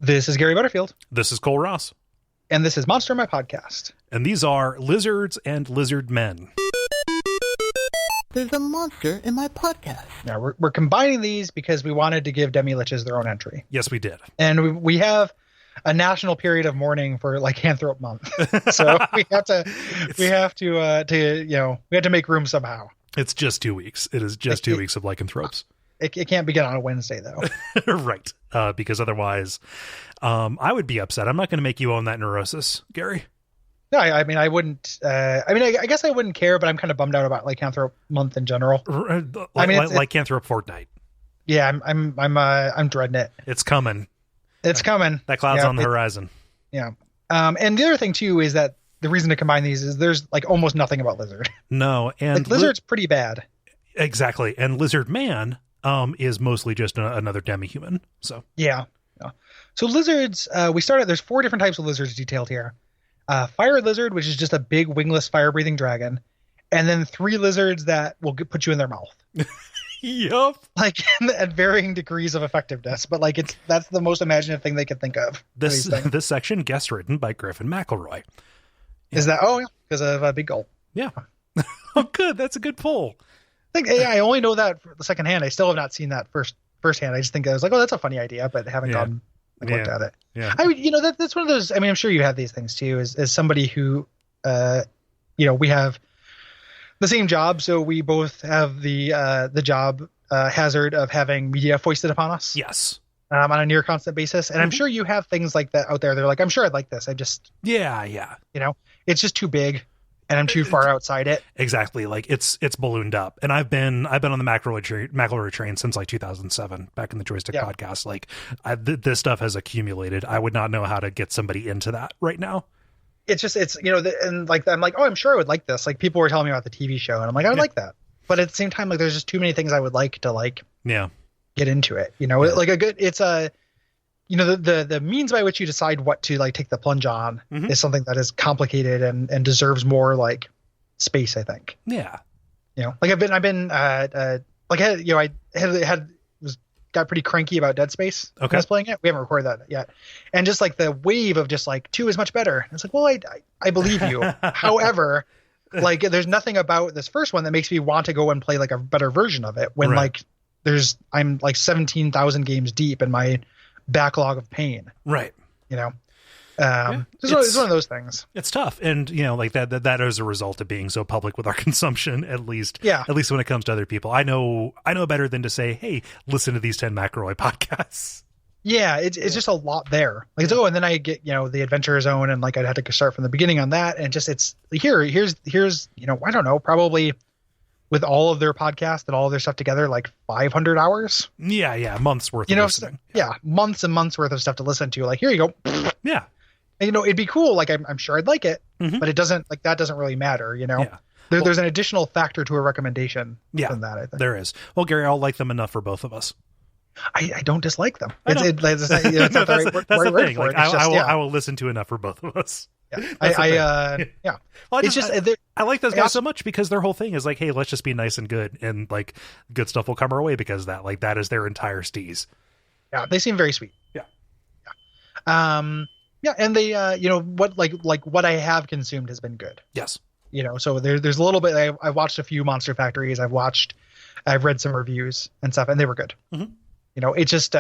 This is Gary Butterfield. This is Cole Ross. And this is Monster My Podcast. And these are Lizards and Lizard Men. There's a monster in my podcast. Now, we're combining these because we wanted to give demi-liches their own entry. Yes, we did. And we have a national period of mourning for Lycanthrope month. So we have to make room somehow. It's just 2 weeks. It is just 2 weeks of lycanthropes. It can't begin on a Wednesday, though. Right. Because otherwise, I would be upset. I'm not going to make you own that neurosis, Gary. No, I mean, I wouldn't. I guess I wouldn't care, but I'm kind of bummed out about Lycanthrope month in general. Lycanthrope Fortnite. Yeah, I'm dreading it. It's coming. It's coming. That cloud's on the horizon. Yeah. And the other thing too is that the reason to combine these is there's almost nothing about Lizard. No, and Lizard's pretty bad. Exactly, and Lizard Man is mostly just another demi-human. So yeah. So lizards, there's 4 different types of lizards detailed here. Fire lizard, which is just a big wingless fire-breathing dragon, and then 3 lizards that will put you in their mouth. Yup. At varying degrees of effectiveness, but that's the most imaginative thing they could think of. This section guest written by Griffin McElroy. Yeah. Is that because of Big Gulp? Yeah. Oh, good. That's a good pull. I only know that for the second hand. I still have not seen that firsthand. I just think I was like, oh, that's a funny idea, but haven't gone looked at it. Yeah. That's one of those. I mean, I'm sure you have these things too. As somebody who, we have the same job, so we both have the job hazard of having media foisted upon us. Yes. On a near constant basis, and I'm sure you have things like that out there. They're like, I'm sure I'd like this. I just it's just too big. And I'm too far outside it. Exactly. It's ballooned up. And I've been on the McElroy train since 2007, back in the Joystick podcast. This stuff has accumulated. I would not know how to get somebody into that right now. I'm like, oh, I'm sure I would like this. People were telling me about the TV show, and I'm like, I would like that. But at the same time, there's just too many things I would like to get into it. The means by which you decide what to take the plunge on is something that is complicated and deserves more space, I think. Yeah. Got pretty cranky about Dead Space. Okay. When I was playing it. We haven't recorded that yet. And just the wave of 2 is much better. And it's like, well, I believe you. However, there's nothing about this first one that makes me want to go and play a better version of it when right. I'm 17,000 games deep in my backlog of pain. Right. It's one of those things. It's tough. And that is a result of being so public with our consumption, at least when it comes to other people. I know better than to say, hey, listen to these 10 McElroy podcasts. Yeah. It's just a lot there. And then I get, the Adventure Zone, and I'd have to start from the beginning on that. And it's here's, I don't know, probably with all of their podcasts and all of their stuff together, 500 hours. Yeah. Months worth of listening. Yeah. Months and months worth of stuff to listen to. Here you go. Yeah. And, it'd be cool. I'm sure I'd like it, but it doesn't, that doesn't really matter, Yeah. There's an additional factor to a recommendation than that, I think. There is. Well, Gary, I'll like them enough for both of us. I don't dislike them. That's the thing. I will listen to enough for both of us. Yeah. Yeah. Well, I like those guys so much because their whole thing is hey, let's just be nice and good, and good stuff will come our way because of that. That is their entire steez. Yeah, they seem very sweet. Yeah. Yeah, and they what I have consumed has been good. Yes. So there's a little bit. I watched a few Monster Factories. I've read some reviews and stuff, and they were good. Mm-hmm. It's just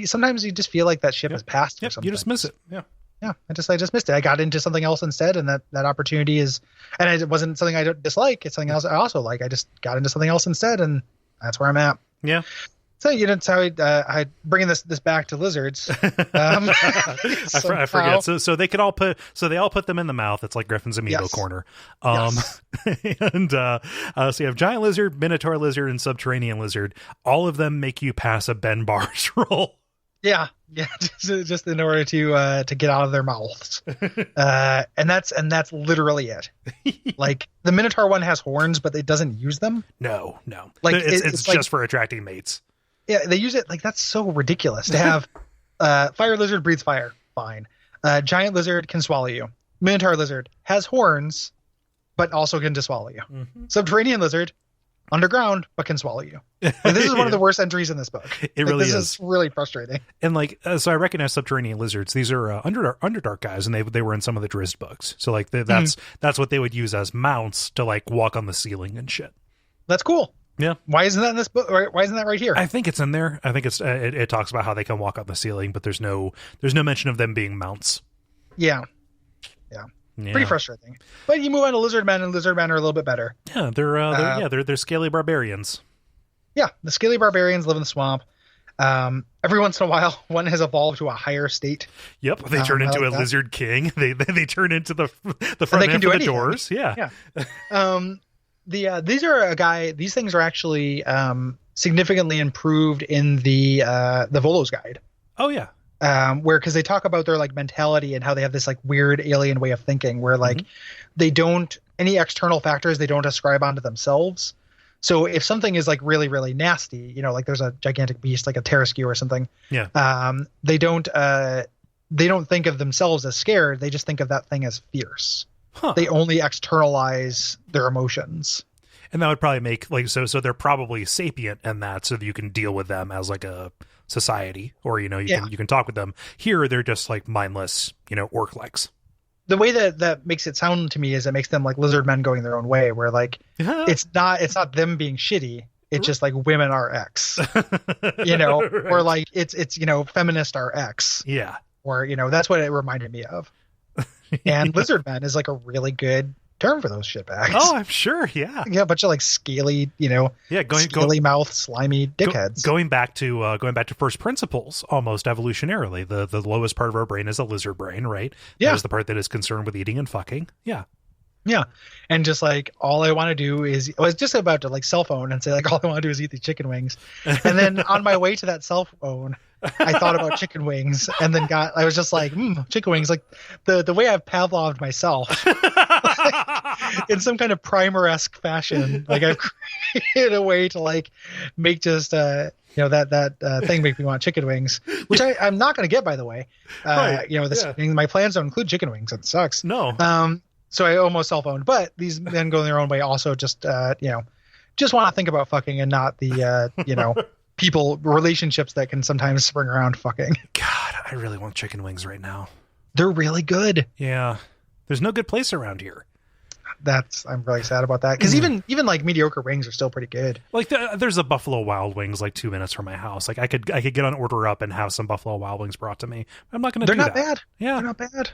sometimes you just feel like that ship has passed. Yep, you just miss it. Yeah. Yeah, I just missed it. I got into something else instead, and that opportunity and it wasn't something I don't dislike. It's something else I also like. I just got into something else instead, and that's where I'm at. Yeah. So that's how I bringing this back to lizards. I forget. So they all put them in the mouth. It's like Griffin's Amiibo corner. And so you have giant lizard, minotaur lizard, and subterranean lizard. All of them make you pass a Ben Bars roll. Yeah, just in order to get out of their mouths, and that's literally it. The Minotaur one has horns, but it doesn't use them. No, it's just for attracting mates. Yeah, they use it that's so ridiculous to have. Fire lizard breathes fire, fine. Giant lizard can swallow you. Minotaur lizard has horns, but also can just swallow you. Mm-hmm. Subterranean lizard underground, but can swallow you. Like, this is one of the worst entries in this book. It really this is really frustrating. And like, so I recognize subterranean lizards. These are Underdark guys, and they were in some of the Drizzt books. So like that's what they would use as mounts to like walk on the ceiling and shit. That's cool. Yeah. Why isn't that in this book? Why isn't that right here? I think it's in there. I think it talks about how they can walk on the ceiling, but there's no mention of them being mounts. Yeah. Pretty frustrating. But you move on to lizardmen, and lizardmen are a little bit better. Yeah, they're scaly barbarians. Yeah, the scaly barbarians live in the swamp. Every once in a while, one has evolved to a higher state. Yep, they turn into a lizard king. They turn into the front end of the doors. Yeah. These things are actually significantly improved in the Volo's guide. Oh yeah. Because they talk about their like mentality and how they have this like weird alien way of thinking where like they don't, any external factors they don't ascribe onto themselves. So if something is like really, really nasty, like there's a gigantic beast like a Terraskew or something. Yeah. They don't think of themselves as scared. They just think of that thing as fierce. Huh. They only externalize their emotions. And that would probably make like so they're probably sapient in that, so that you can deal with them as like a society, or you can talk with them. Here they're just like mindless, orc legs. The way that makes it sound to me is it makes them like lizard men going their own way, where like it's not them being shitty. It's just like women are X, right. Or like it's feminist are X. Yeah. Or, that's what it reminded me of. And lizard men is like a really good term for those shitbags. Oh, I'm sure. Yeah. Yeah. A bunch of like scaly, scaly mouth, slimy dickheads. Going back to first principles, almost evolutionarily, the lowest part of our brain is a lizard brain, right? Yeah. That is the part that is concerned with eating and fucking. Yeah. Yeah. And just like, all I want to do is, I was just about to like cell phone and say like, all I want to do is eat these chicken wings. And then on my way to that cell phone, I thought about chicken wings and then I was just like, chicken wings, like the way I've Pavloved myself in some kind of primer-esque fashion. Like I've created a way to like make just, that thing make me want chicken wings, which I'm not going to get, by the way. My plans don't include chicken wings. It sucks. No. So I almost cell phoned, but these men going their own way also just want to think about fucking and not the, relationships that can sometimes spring around fucking. God, I really want chicken wings right now. They're really good. Yeah. There's no good place around here. I'm really sad about that. Cause even like mediocre wings are still pretty good. Like there's a Buffalo Wild Wings like 2 minutes from my house. Like I could get on Order Up and have some Buffalo Wild Wings brought to me. I'm not going to do that. They're not bad. Yeah. They're not bad.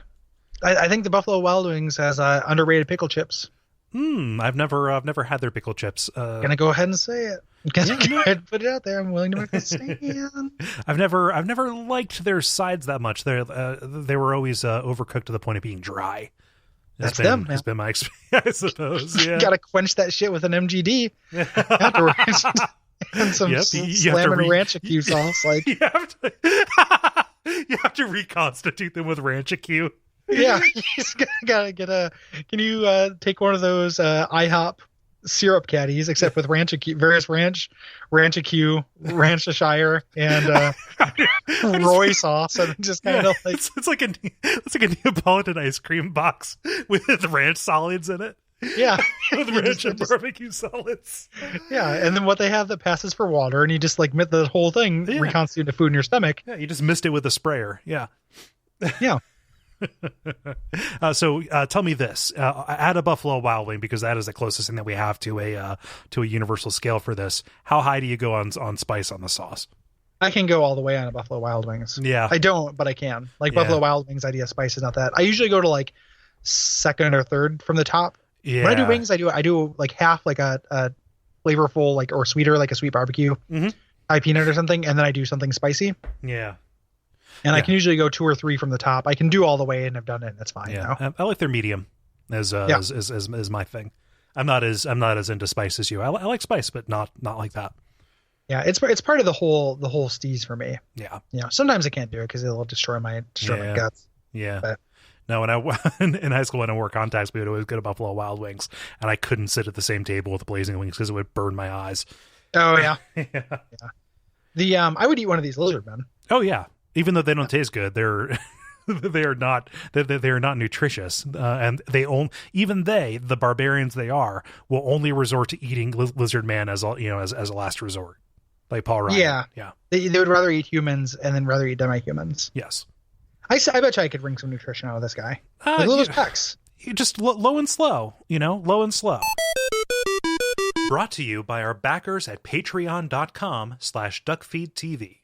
I think the Buffalo Wild Wings has underrated pickle chips. I've never had their pickle chips. Gonna go ahead and say it. Go ahead and put it out there. I'm willing to make a stand. I've never liked their sides that much. They were always overcooked to the point of being dry. Has been my experience, I suppose. Yeah. You gotta quench that shit with an MGD afterwards. And some slamming ranchicue sauce. Like you have to reconstitute them with ranchicue. Yeah, you just gotta get can you take one of those IHOP syrup caddies, except with various ranchicue, Ranchshire, and Roy sauce, and just kind of like it's like a Neapolitan ice cream box with ranch solids in it. Yeah, with ranch and barbecue solids. Yeah, and then what they have that passes for water, and you just like the whole thing reconstitute the food in your stomach. Yeah, you just missed it with a sprayer. Yeah. Yeah. So tell me this: add a Buffalo Wild Wing, because that is the closest thing that we have to a universal scale for this. How high do you go on spice on the sauce? I can go all the way on a Buffalo Wild Wings. Yeah, I don't, but I can. Like Buffalo Wild Wings idea spice is not that. I usually go to like second or third from the top. Yeah. When I do wings, I do like half like a flavorful like or sweeter like a sweet barbecue, Thai peanut or something, and then I do something spicy. Yeah. And I can usually go 2 or 3 from the top. I can do all the way, and I've done it, and it's fine. Yeah, I like their medium as my thing. I'm not as into spice as you. I like spice, but not like that. Yeah, it's part of the whole steez for me. Yeah. Sometimes I can't do it because it'll destroy my guts. Yeah. But, no, when I in high school when I wore contacts, we would always go to Buffalo Wild Wings, and I couldn't sit at the same table with the blazing wings because it would burn my eyes. Oh yeah. Yeah. I would eat one of these lizard men. Oh yeah. Even though they don't taste good, they're they are not nutritious, and the barbarians they are, will only resort to eating lizard man as a last resort, like Paul Ryan. Yeah. They would rather eat humans and then rather eat demi-humans. Yes. I bet you I could wring some nutrition out of this guy. Look at those pecs. Just low and slow, low and slow. Brought to you by our backers at patreon.com/duckfeed.tv.